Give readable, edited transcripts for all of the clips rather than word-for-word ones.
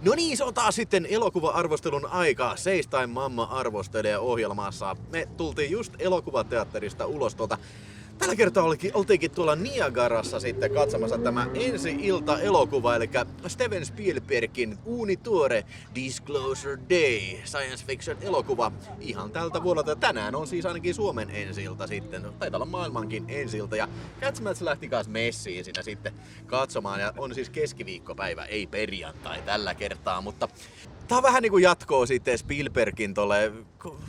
No niin, se on taas sitten elokuva-arvostelun aika. Seistain mamma arvostelee ohjelmassa. Me tultiin just elokuvateatterista ulos Tällä kertaa oltiinkin tuolla Niagarassa sitten katsomassa tämä ensi-ilta-elokuva, eli Steven Spielbergin uunituore Disclosure Day, science fiction elokuva ihan tältä vuodelta. Tänään on siis ainakin Suomen ensi-ilta sitten, taitaa olla maailmankin ensi-ilta. Ja Catsmats lähti kanssa messiin siinä sitten katsomaan, ja on siis keskiviikkopäivä, ei perjantai tällä kertaa, mutta tää on vähän niinku jatkoa sitten Spielbergin tolle,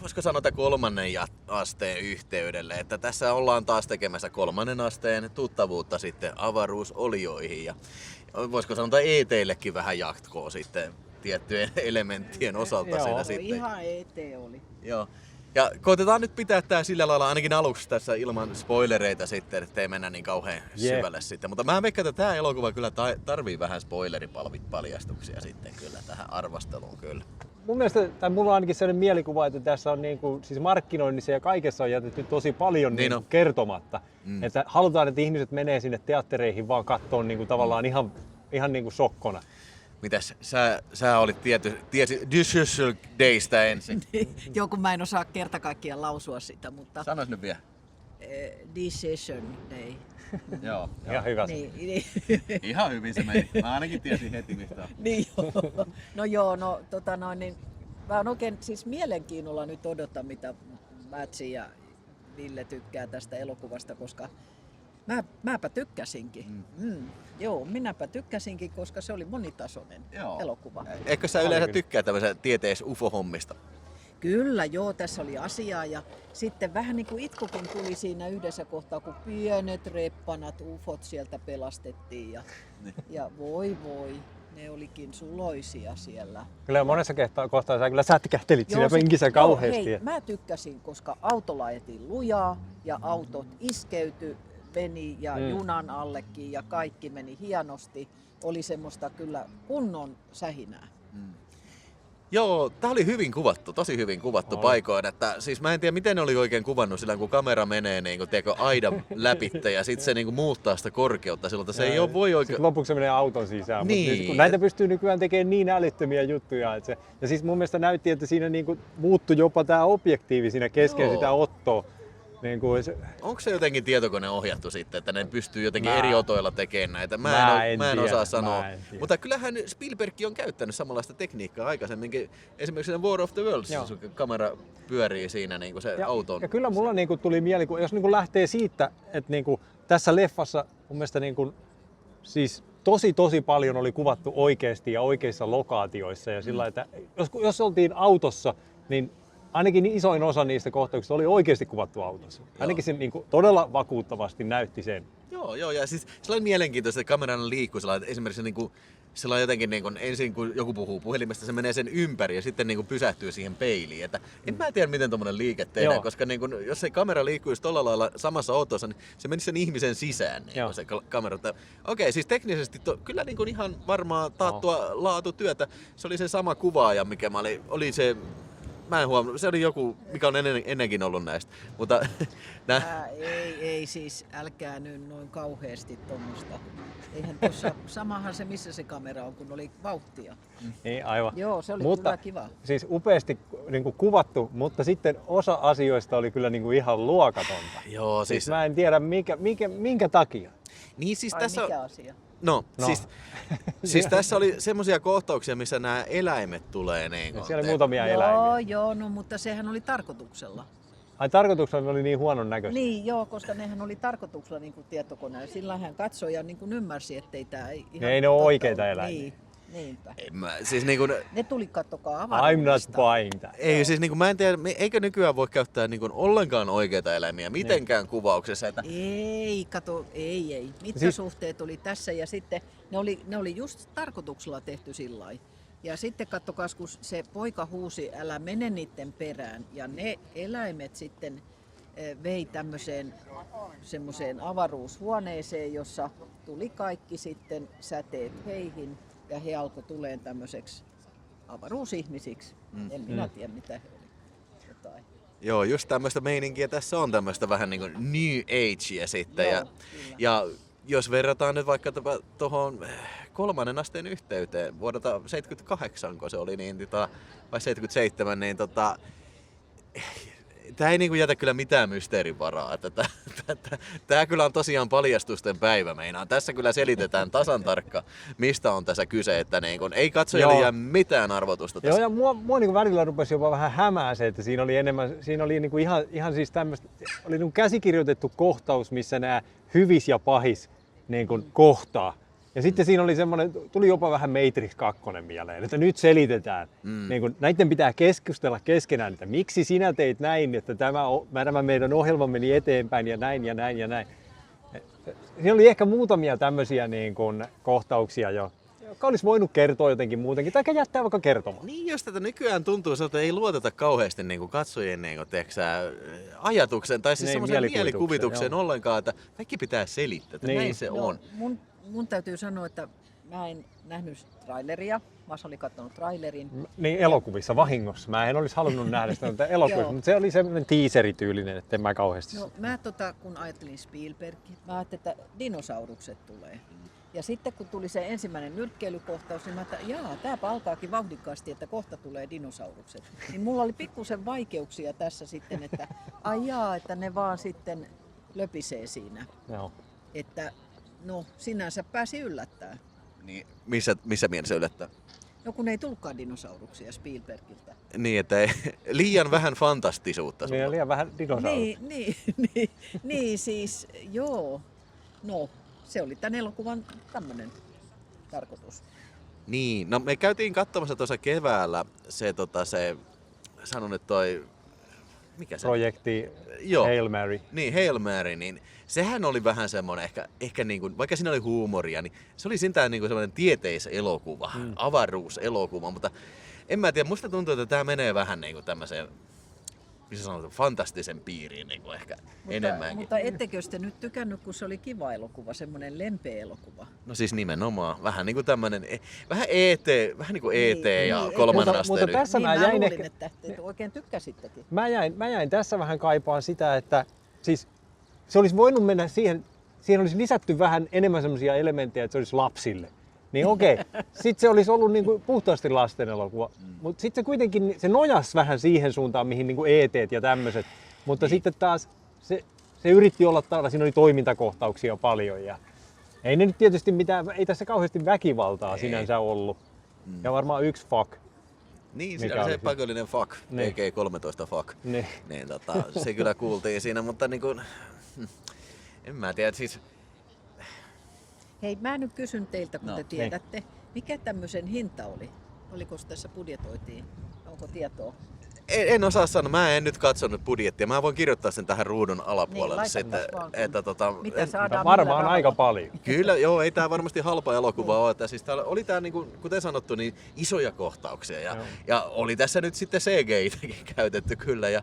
voisiko sanoa, kolmannen asteen yhteydelle, että tässä ollaan taas tekemässä kolmannen asteen tuttavuutta sitten avaruusolioihin ja voisiko sanoa ET:llekin vähän jatkoa sitten tiettyjen elementtien osalta siinä sitten. Joo, ihan ET oli. Joo. Ja koitetaan nyt pitää tää sillä lailla ainakin aluksi tässä ilman spoilereita sitten, ettei mennä niin kauhean syvälle sitten. Mutta mä veikkaan, että tää elokuva kyllä tarvii vähän spoileripaljastuksia sitten kyllä tähän arvosteluun kyllä. Mun mielestä, tai mulla on ainakin sellainen mielikuva, että tässä on niinku, siis markkinoinnissa ja kaikessa on jätetty tosi paljon niinku kertomatta. Että halutaan, että ihmiset menee sinne teattereihin vaan kattoon niinku tavallaan ihan niinku sokkona. Mitäs sä olit tiesi Disclosure Daystä ensin? Joo, kun mä en osaa kerta kaikkiaan lausua sitä, mutta Sanois nyt vielä. Decision Day. Joo. Ihan hyvä. Niin. Ihan hyvin se meni. Mä ainakin tiesin heti mistä on. Niin joo. Niin mä oon oikein siis mielenkiinnolla nyt odottaa, mitä Mätsi ja Ville tykkää tästä elokuvasta, koska mäpä tykkäsinkin. Joo, minäpä tykkäsinkin, koska se oli monitasoinen elokuva. Eikö sä yleensä tykkää tämmöisen tieteis-ufo-hommista? Kyllä, joo, tässä oli asiaa ja sitten vähän niin kuin itkukin tuli siinä yhdessä kohtaa, kun pienet reppanat ufot sieltä pelastettiin ja voi, ne olikin suloisia siellä. Kyllä monessa kohtaa sä kyllä sätkähtelit siinä penkissä kauheasti. Hei, mä tykkäsin, koska autolla ajettiin lujaa ja autot iskeytyi, meni ja junan allekin ja kaikki meni hienosti. Oli semmoista kyllä kunnon sähinää. Joo, tää oli hyvin kuvattu, tosi hyvin kuvattu paikoin, että siis mä en tiedä miten ne oli oikein kuvannut sillä kun kamera menee niinku aidan läpitte ja sit se niinku muuttaa sitä korkeutta silloin, että se ei voi oikein. Sitten lopuksi se menee auton sisään, niin. Mutta kun näitä pystyy nykyään tekemään niin älyttömiä juttuja, että ja siis mun mielestä näytti, että siinä niinku muuttui jopa tää objektiivi siinä kesken sitä ottoa. Niin onko se jotenkin tietokone ohjattu sitten, että ne pystyy jotenkin eri otoilla tekemään näitä? Mä en osaa sanoa. Mutta kyllähän Spielberg on käyttänyt samanlaista tekniikkaa aikaisemminkin. Esimerkiksi siinä War of the Worlds, kun kamera pyörii siinä niin kuin se auton. Ja kyllä mulla niin kuin tuli mieli, jos niin kuin lähtee siitä, että niin kuin tässä leffassa mun mielestä niin kuin, siis tosi paljon oli kuvattu oikeasti ja oikeissa lokaatioissa. Ja sillä, että jos oltiin autossa, niin ainakin isoin osa niistä kohtauksista oli oikeasti kuvattu autossa. Ainakin se niin kuin todella vakuuttavasti näytti sen. Joo, ja siis sellainen mielenkiintoista, että kameran liikkuu sellainen, että esimerkiksi niin kuin, sellainen jotenkin niin kuin, ensin kun joku puhuu puhelimesta, se menee sen ympäri ja sitten niin kuin pysähtyy siihen peiliin. Että en mä tiedä, miten tommonen liike tehdään, koska niin kuin, jos se kamera liikkuisi tolla lailla samassa autossa, niin se menisi sen ihmisen sisään niin se kamera. Okei, siis teknisesti kyllä niin kuin ihan varmaan taattua laatutyötä. Se oli se sama kuvaaja, mikä oli se. Mä en huomannut, se oli joku, mikä on ennenkin ollut näistä, mutta ei siis, älkää nyt noin kauheasti tuommoista. Eihän tuossa, samahan se missä se kamera on, kun oli vauhtia. Niin, aivan. Joo, se oli kyllä kiva. Siis upeasti niin kuin kuvattu, mutta sitten osa asioista oli kyllä niin kuin ihan luokatonta. Joo, siis mä en tiedä minkä takia. Niin siis tässä mikä asia? No. Siis tässä oli semmoisia kohtauksia, missä nämä eläimet tulee niin. Siellä oli muutamia eläimiä. Joo, no mutta sehän oli tarkoituksella. Ai tarkoituksella oli niin huonon näköistä? Niin joo, koska nehän oli tarkoituksella niin kuin tietokoneella. Sillä hän katsoi ja niin kuin ymmärsi, ettei tämä ihan ei ne ole oikeita eläimiä. Niin. Niinpä. Siis niin kuin, ne tuli kattokaa avaruudesta. I'm not buying that. Ei, siis niin kuin, mä en tiedä, eikö nykyään voi käyttää niin kuin ollenkaan oikeita eläimiä mitenkään kuvauksessa. Että ei, kato, ei. Mittasuhteet oli tässä ja sitten ne oli just tarkoituksella tehty sillä lailla. Ja sitten kattokaa, kun se poika huusi, älä mene niiden perään. Ja ne eläimet sitten vei tämmöiseen semmoiseen avaruushuoneeseen, jossa tuli kaikki sitten säteet heihin. Ja he alkoi tulemaan tämmöiseksi avaruusihmisiksi. En minä tiedä, mitä he olivat. Jotain. Joo, just tämmöistä meininkiä tässä on, tämmöistä vähän niin kuin New Agea sitten. Ja jos verrataan nyt vaikka tuohon 3. asteen yhteyteen vuodelta 78, kun se oli, niin, vai 77, niin tämä ei niinku jätä kyllä mitään mysteerin varaa. Tämä kyllä on tosiaan paljastusten päivä meinaan. Tässä kyllä selitetään tasan tarkka, mistä on tässä kyse, että niinku, ei katsojalle jää mitään arvotusta tässä. Joo, ja mua niinku välillä rupesi jopa vähän hämää se, että siinä oli niinku ihan siis tämmöistä, oli niinku käsikirjoitettu kohtaus, missä nämä hyvis ja pahis niinku kohtaa. Ja sitten siinä oli semmoinen, tuli jopa vähän Matrix 2 mieleen, että nyt selitetään. Niin kun, näiden pitää keskustella keskenään, että miksi sinä teit näin, että tämä meidän ohjelma meni eteenpäin ja näin ja näin ja näin. Siinä oli ehkä muutamia tämmöisiä niin kun, kohtauksia jo, jotka olisi voinut kertoa jotenkin muutenkin, tai jättää vaikka kertomaan. Niin, jos tätä nykyään tuntuu, että ei luoteta kauheasti niin katsojien niin ajatuksen tai siis semmoisen mielikuvitukseen ollenkaan, että kaikki pitää selittää, että näin se on. Mun täytyy sanoa, että mä en nähnyt traileria. Masa oli katsonut trailerin. Niin, elokuvissa vahingossa. Mä en olisi halunnut nähdä sitä elokuvissa, mutta se oli semmoinen teaserityylinen, että en mä kauheasti. No, mä kun ajattelin Spielbergia, mä ajattelin, että dinosaurukset tulee. Ja sitten kun tuli se ensimmäinen nyrkkeilykohtaus, niin mä ajattelin, että tääpä alkaakin vauhdikkaasti, että kohta tulee dinosaurukset. Niin mulla oli pikkusen vaikeuksia tässä sitten, että että ne vaan sitten löpisee siinä. Joo. Että no, sinänsä pääsi yllättää. Niin, missä mielessä yllättää? No kun ei tullutkaan dinosauruksia Spielbergiltä. Niin, että ei, liian vähän fantastisuutta. Niin, liian vähän dinosauruksia. Niin, siis joo. No, se oli tämän elokuvan tämmönen tarkoitus. Niin, no me käytiin katsomassa tuossa keväällä se sanon nyt mikä se? Projekti Hail Mary. Niin, Hail Mary, niin sehän oli vähän semmoinen, ehkä niin kuin, vaikka siinä oli huumoria, niin se oli sentään niin kuin semmoinen tieteiselokuva, avaruuselokuva, mutta en mä tiedä, musta tuntuu, että tämä menee vähän niin kuin tämmöiseen, missä sanotaan, fantastisen piiriin niin kuin ehkä enemmänkin. Mutta ettekö te nyt tykännyt, kun se oli kiva elokuva, semmoinen lempeä elokuva? No siis nimenomaan, vähän niin kuin tämmöinen, vähän niin kuin E.T. ja 3. asteen. Mutta tässä niin, mä jäin luulin, että te oikein tykkäsittekin. Mä jäin tässä vähän kaipaan sitä, että siis se olisi voinut mennä siihen olisi lisätty vähän enemmän semmoisia elementtejä, että se olisi lapsille. Niin okei, sitten se olisi ollut niinku puhtaasti lasten elokuva, mutta sitten se kuitenkin se nojasi vähän siihen suuntaan, mihin niinku E.T. ja tämmöiset. Mutta sitten taas se yritti olla täällä, siinä oli toimintakohtauksia paljon ja ei ne nyt tietysti ei tässä kauheasti väkivaltaa sinänsä ollut. Ja varmaan yksi fuck. Niin, siinä oli se pakollinen fuck, PG-13 fuck. Niin, se kyllä kuultiin siinä, mutta niin kuin, en mä tiedä, siis... Hei, mä nyt kysyn teiltä, kun te tiedätte, mikä tämmöisen hinta oli? Oliko tässä budjetoitiin? Onko tietoa? En osaa sanoa, mä en nyt katsonut budjettia. Mä voin kirjoittaa sen tähän ruudun alapuolelle. Mitä saadaan varmaan aika paljon. Kyllä, joo, ei tää varmasti halpa elokuva ole. Että siis täällä oli tää, niin kuin, kuten sanottu, niin isoja kohtauksia. Ja oli tässä nyt sitten CGI-täkin käytetty kyllä. Ja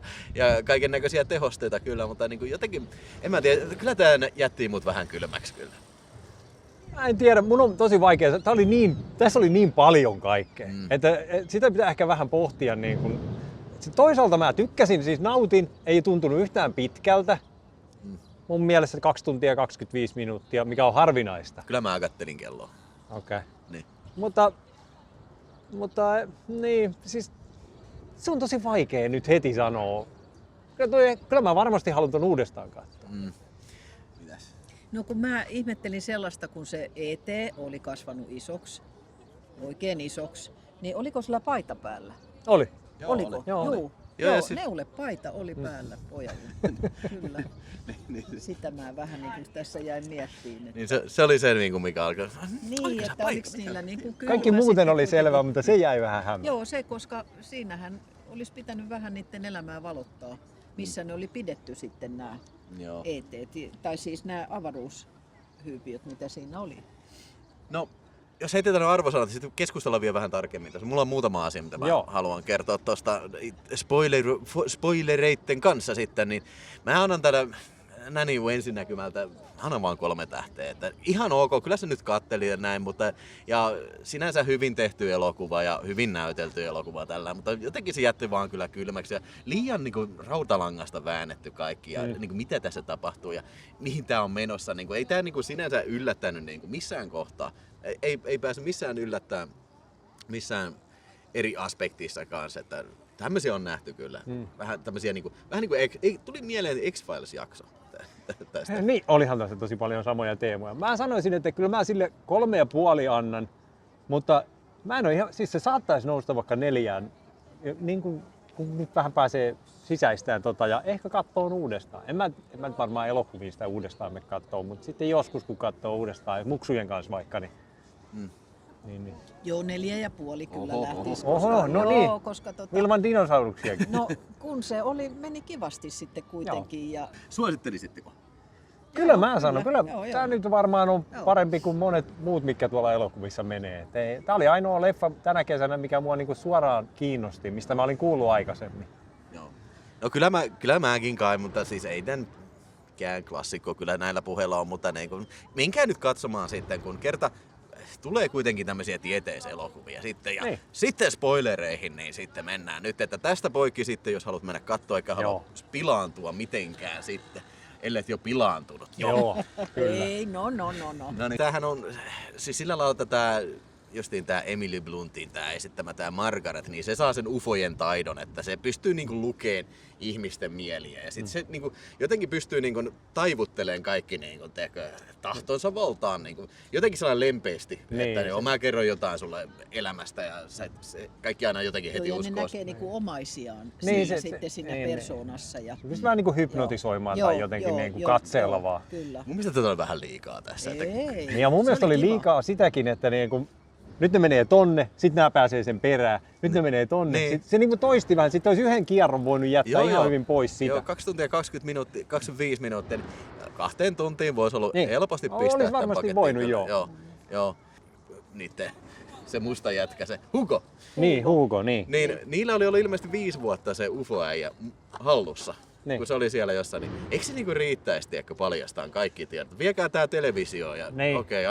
kaiken näköisiä tehosteita kyllä, mutta niin kuin jotenkin, en mä tiedä, kyllä tää jätti mut vähän kylmäksi kyllä. Mä en tiedä, mun on tosi vaikea. Tässä oli niin paljon kaikkea, että sitä pitää ehkä vähän pohtia. Niin kun, toisaalta mä tykkäsin, siis nautin, ei tuntunut yhtään pitkältä. Mun mielestä 2 tuntia 25 minuuttia, mikä on harvinaista. Kyllä mä kattelin kelloa. Okei. Niin. Mutta niin, siis se on tosi vaikea nyt heti sanoa. Kyllä mä varmasti haluan ton uudestaan katsoa. No kun mä ihmettelin sellaista, kun se E.T. oli kasvanut isoksi, oikein isoksi, niin oliko sillä paita päällä? Oli. Oliko? Joo. Neulepaita oli päällä pojalla. Kyllä. Sitä mä vähän niin kuin tässä jäin miettimään. Niin se oli se, mikä alkoi. Niin, että oliko niillä niin kuin kaikki muuten oli selvää, mutta se jäi vähän hämään. Joo, koska siinähän olisi pitänyt vähän niiden elämää valottaa, missä ne oli pidetty sitten nämä E.T. tai siis nämä avaruushyypiöt, mitä siinä oli. No, jos heitetään arvosanat, niin sitten keskustellaan vielä vähän tarkemmin. Mulla on muutama asia, mitä mä haluan kertoa tuosta spoilereitten kanssa sitten. Niin mä annan täällä näin niin ensinäkymältä anna vaan 3 tähteä. Että ihan ok, kyllä se nyt katteli ja näin, mutta ja sinänsä hyvin tehty elokuva ja hyvin näytelty elokuva tällä, mutta jotenkin se jätti vaan kyllä kylmäksi ja liian niin kuin rautalangasta väännetty kaikki ja niin kuin mitä tässä tapahtuu ja mihin tää on menossa. Niin kuin, ei tää niin kuin sinänsä yllättänyt niin kuin missään kohtaa. Ei pääse missään yllättämään missään eri aspektissa kanssa, että tämmöisiä on nähty kyllä. Vähän tämmöisiä niinku, tuli mieleen X-Files-jakso tästä. Niin, olihan tässä tosi paljon samoja teemoja. Mä sanoisin, että kyllä mä sille 3,5 annan, mutta mä en ole ihan, siis se saattaisi nousta vaikka 4, niin kun nyt vähän pääsee sisäistään ja ehkä katsoon uudestaan. En mä nyt varmaan elokuvia sitä uudestaan me kattoo, mutta sitten joskus kun katsoo uudestaan, muksujen kanssa vaikka, niin niin. Joo, 4,5 kyllä lähtisi. Oho, no niin. Koska ilman dinosauruksiakin. No kun se meni kivasti sitten kuitenkin. Ja... Suosittelisitteko? Kyllä mä sanon, kyllä Joo. tämä nyt varmaan on parempi kuin monet muut, mitkä tuolla elokuvissa menee. Tämä oli ainoa leffa tänä kesänä, mikä mua niinku suoraan kiinnosti, mistä mä olin kuullut aikaisemmin. Joo. No kyllä mäkin kai, mutta siis ei tän mikään klassikko kyllä näillä puheilla on, mutta niin kun, menkää nyt katsomaan sitten, kun kerta tulee kuitenkin tämmöisiä tieteiselokuvia sitten ja sitten spoilereihin, niin sitten mennään nyt, että tästä poikki sitten, jos haluat mennä katsoa eikä halua pilaantua mitenkään sitten, ellet jo pilaantunut. Joo, kyllä. Ei, no. No niin, tämähän on, siis sillä lailla tätä justiin tää Emily Bluntin tää esittämä tää Margaret, niin se saa sen ufojen taidon, että se pystyy niinku lukeen ihmisten mieliä ja sit se niinku jotenkin pystyy niinku taivutteleen kaikki niinku tahtonsa valtaan niinku jotenkin sellainen lempeästi, niin, että mä kerron jotain sulle elämästä ja se kaikki aina jotenkin heti uskoo. Ja ne näkee niinku omaisiaan sitten siinä persoonassa. Ja... Se vähän niinku hypnotisoimaan tai jotenkin niinku katseella vaan. Kyllä. Mun mielestä tätä on vähän liikaa tässä. Ei. Ja mun mielestä oli liikaa sitäkin, että niinku nyt ne menee tonne, sit nää pääsee sen perään, nyt ne menee tonne. Niin. Se niinku toisti vähän, sit olisi yhden kierron voinut jättää ihan hyvin pois sitä. Joo, 2 tuntia 25 minuuttia, niin 2 tuntiin voisi ollut helposti pistää olisi tämän varmasti pakettiin. voinut, Joo. Se musta jätkä, se Hugo. Niin, Hugo, niin. Niillä oli ollut ilmeisesti 5 vuotta se UFO-äijä hallussa. Niin. Kun se oli siellä jossain, niin eikö se niinku riittäisi, tiedätkö, paljastaan kaikki tiedot? Viekää tää televisio ja okei,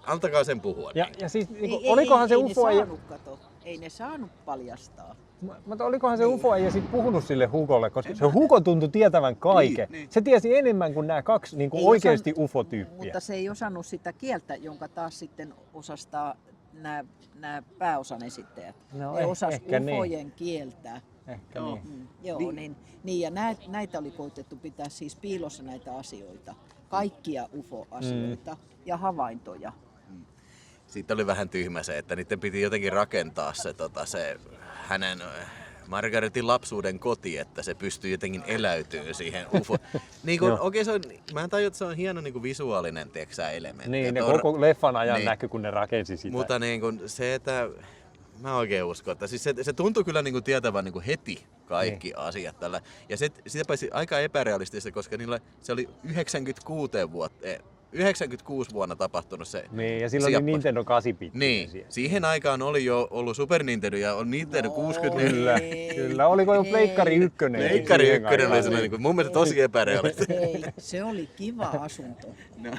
antakaa sen puhua. Ja siis, niinku, olikohan se UFO-äijä... Ei ne saanut paljastaa. Mutta olikohan se UFO-äijä sit puhunut sille Hugolle, koska se Hugo tuntui tietävän kaiken. Niin. Se tiesi enemmän kuin nämä 2 niinku oikeasti UFO-tyyppiä. Mutta se ei osannut sitä kieltä, jonka taas sitten osastaa nämä pääosan esittäjät. No, ne osas ufojen niin. kieltä. Ehkä niin. Ja näitä oli koitettu pitää siis piilossa näitä asioita. Kaikkia UFO-asioita ja havaintoja. Sitten oli vähän tyhmä se, että niiden piti jotenkin rakentaa se hänen Margaretin lapsuuden koti, että se pystyy jotenkin eläytymään siihen UFO. Niin mä en tajua, että se on hieno niin kuin visuaalinen elementti. Niin, ne koko leffan ajan näkyi, kun ne rakensi sitä. Mutta niin kuin se, että mä oikein uskon, että siis se tuntui kyllä niin kuin tietävän niin kuin heti kaikki asiat tällä. Ja sitä paitsi aika epärealistista, koska niillä se oli 96 vuonna tapahtunut se. Niin, ja silloin oli Nintendo 8-bitti. Niin, siihen aikaan oli jo ollut Super Nintendo ja on Nintendo 64. Kyllä. Oliko jo Pleikkari 1? Pleikkari 1 oli sellainen, mun mielestä tosi epärealistinen. Ei, se oli kiva asunto.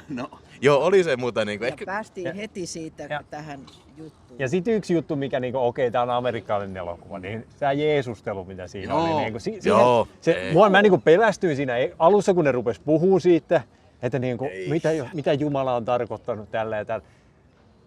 No. Joo, oli se, mutta niinku ehkä... päästiin heti siitä tähän juttuun. Ja sitten yksi juttu, mikä niinku, tää on amerikkalainen elokuva, niin tämä Jeesustelu, mitä siinä oli. Niinku, mä niinku pelästyin siinä alussa, kun ne rupes puhuu siitä, että niinku, mitä Jumala on tarkoittanut tällä ja tällä.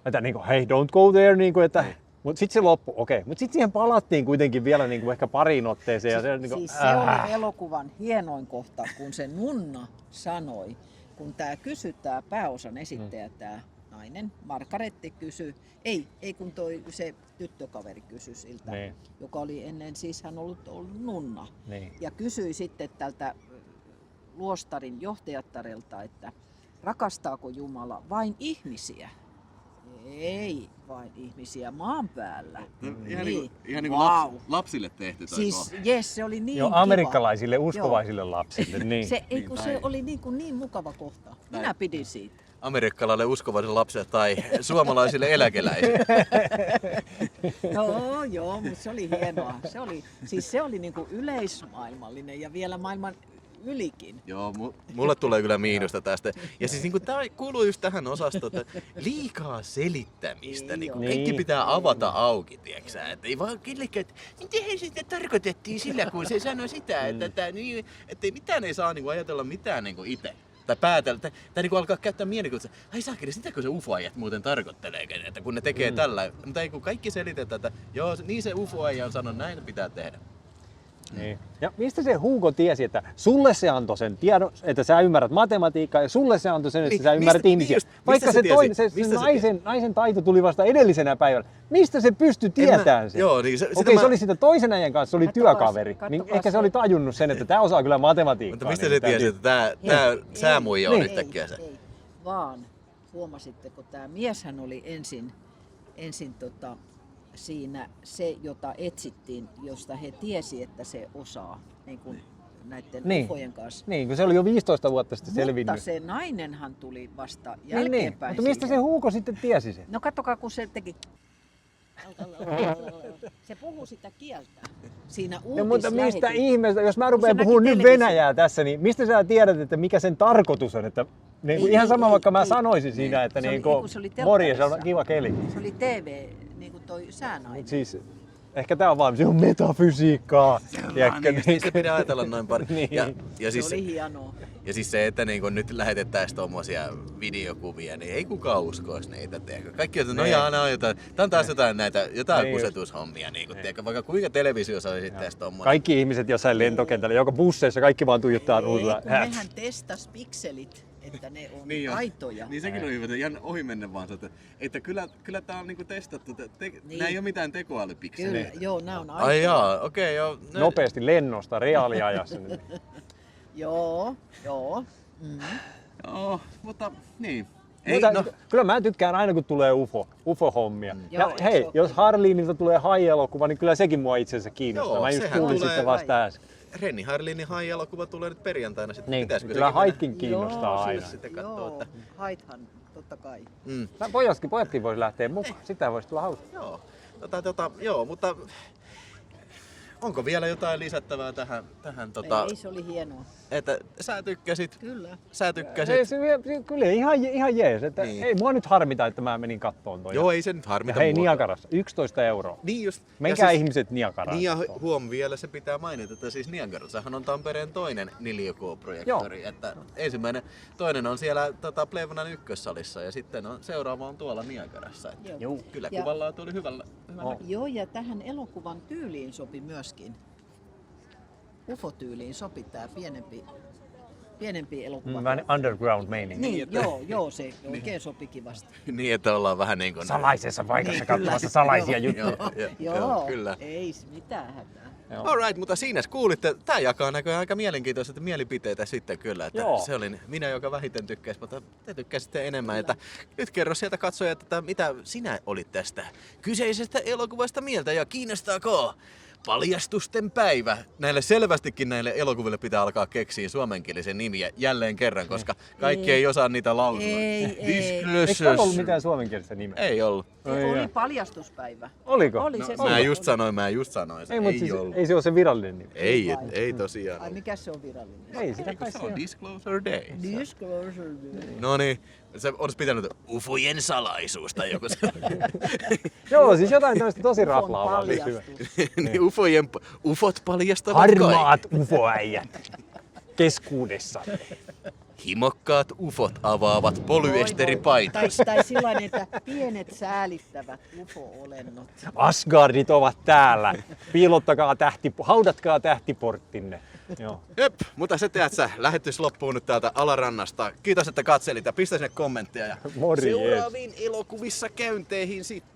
Että niinku, hey, don't go there, niinku, että... Mutta sitten se loppui, Mutta sitten siihen palattiin kuitenkin vielä niinku ehkä pariin otteeseen. Ja se, niinku, se oli elokuvan hienoin kohta, kun se nunna sanoi, kun tää pääosan esittäjä, tää nainen, Margaretti kysyi, ei kun se tyttökaveri kysyi siltä, joka oli ennen siis hän ollut nunna. Ja kysyi sitten tältä luostarin johtajattarelta, että rakastaako Jumala vain ihmisiä? Ei vain ihmisiä maan päällä. Ihan niin kuin lapsille tehty. Siis, se oli niin kiva. Amerikkalaisille uskovaisille lapsille. Niin. Se oli niin mukava kohta. Minä pidin siitä. Amerikkalaisille uskovaisille lapsille tai suomalaisille eläkeläisille. Joo, mutta se oli hienoa. Se oli niin kuin yleismaailmallinen ja vielä maailman ylikin. Joo, mulle tulee kyllä miinusta tästä. Ja siis niinku tää kuuluu just tähän osastoon, että liikaa selittämistä. Niinku kaikki pitää avata auki, tieksä. Et ei vaan kellekään, että miten sitä tarkoitettiin sillä, kun se sanoi sitä, että niin, ettei mitään ei saa niinku ajatella mitään niinku itse. Tai päätellä, tai niinku alkaa käyttää mielikuvitusta, ai saakeli, sitäkö se UFO-ajat muuten tarkoitteleekin, että kun ne tekee tällä. Mutta ei kun kaikki selitetään, että joo, niin se UFO-aja on sanonut, näin pitää tehdä. Niin. Ja mistä se Hugo tiesi, että sulle se antoi sen tiedon, että sä ymmärrät matematiikkaa ja sulle se antoi sen, että sä ymmärrät ihmisiä. Vaikka se naisen taito tuli vasta edellisenä päivänä. Mistä se pystyi tietämään sen? Joo, niin se oli sitä toisen äijän kanssa, se oli työkaveri. Niin ehkä se oli tajunnut sen, että tää osaa kyllä matematiikkaa. Mutta mistä se tiesi, että tää säämuija on yhtäkkiä se? Ei, vaan huomasitteko, tämä mieshän oli ensin siinä se, jota etsittiin, josta he tiesi, että se osaa niin kuin näiden ufojen kanssa. Niin, kun se oli jo 15 vuotta sitten selvinnyt. Mutta se nainenhan tuli vasta jälkeenpäin. Mutta mistä se Hugo sitten tiesi sen? No katsokaa, kun se teki... Se puhuu sitä kieltä siinä no, mutta mistä ihmeestä, jos mä rupean puhumaan nyt venäjää tässä, niin mistä sä tiedät, että mikä sen tarkoitus on? Että, niin ihan sama vaikka mä sanoisin siinä, että morjes, on kiva keli. Se oli TV, niin kuin toi säänainen. Siis, ehkä tää on vaan, se on metafysiikkaa. Niin, se pitää ajatella noin pari. Niin. Ja siis, se oli hienoa. Ja siis se, että niin nyt lähetettäisiin tommosia videokuvia, niin ei kukaan uskoisi niitä. Tiedätkö? Kaikki on, no jaa, on jotain, tää on taas jotain kusetushommia. Niin vaikka kuinka televisiossa olisi sitten tommoinen. Kaikki ihmiset jossain lentokentällä, joka busseissa, kaikki vaan tuijottaa ruudulla. Nehän testas pikselit, että ne on aitoja. Niin sekin on hyvä, ihan ohimennen vaan, että kyllä tää on niinku testattu, nää ei ole mitään tekoälypikseleitä. Kyllä, joo, nää on aitoja. Ai jaa, okei, joo. Nopeasti lennosta, reaaliajassa. Joo. Joo, mutta niin. Kyllä mä tykkään aina kun tulee UFO-hommia. Ja hei, jos Harlinilta tulee hai-elokuva, niin kyllä sekin mua itse asiassa kiinnostaa. Mä just kuulin sitten vasta äsken. Renni Harlinin hai-elokuva tulee nyt perjantaina. Sitten niin, kyllä haitkin kiinnostaa aina. Joo, haithan, totta kai. Pojatkin voisi lähteä mukaan, sitä voisi tulla hauska. Joo, mutta onko vielä jotain lisättävää tähän Ei, se oli hienoa. Että sä tykkäsit? Kyllä. Sä tykkäsit? Kyllä ihan jees. Että niin. Ei mua nyt harmita, että mä menin kattoon toi. Joo, ei se nyt harmita. Hei, Niagarassa, 11 €. Niin just. Menkää siis, ihmiset Niagarassa. Niin ja huom vielä se pitää mainita, että siis Niagarassahan on Tampereen toinen 4K-projektori. Että toinen on siellä Plevonan ykkössalissa ja sitten seuraava on tuolla Niagarassa. Joo. Kyllä kuvanlaatu oli hyvällä. Joo, ja tähän elokuvan tyyliin sopi myöskin. UFO-tyyliin sopi tää pienempi elokuva. Vähän underground meininki. Niin, joo, se oikein sopi kivasti. Niin, että ollaan vähän niin kuin salaisessa paikassa katsomassa salaisia juttuja. Joo, kyllä. Ei mitään hätää. Alright, mutta siinä kuulitte, tää jakaa näköjään aika mielenkiintoisia mielipiteitä sitten kyllä, että se oli minä, joka vähiten tykkäsi, mutta te tykkäsitte enemmän, että nyt kerro sieltä katsojat, että mitä sinä olit tästä kyseisestä elokuvasta mieltä ja kiinnostaako paljastusten päivä. Selvästikin näille elokuville pitää alkaa keksiä suomenkielisen nimiä jälleen kerran, koska kaikki ei osaa niitä lausua. Ei. Eikö ollut mitään suomenkielistä nimeä? Ei ollut. Oli paljastuspäivä. Oliko? Oli se. Mä just sanoin. Ei, mutta ei se ole se virallinen nimi. Ei tosiaan. Ai mikä se on virallinen? Ei sitä kai se on Disclosure Day. Disclosure Day. No niin. Se olisi pitänyt ufojen salaisuus tai joku se. Joo, siis jotain tämmöistä tosi raflaavaa. Niin ufot paljastavat harmaat ufoäijät keskuudessa. Himokkaat ufot avaavat polyesteripaitansa. Tai sillain, että pienet säälittävät ufo-olennot. Asgardit ovat täällä. Piilottakaa haudatkaa tähtiporttinne. Joo. Jep, mutta se teet sä. Lähetys loppuu nyt täältä alarannasta. Kiitos, että katselit ja pistä sinne kommentteja. Ja morjens. Seuraaviin elokuvissa käynteihin sitten.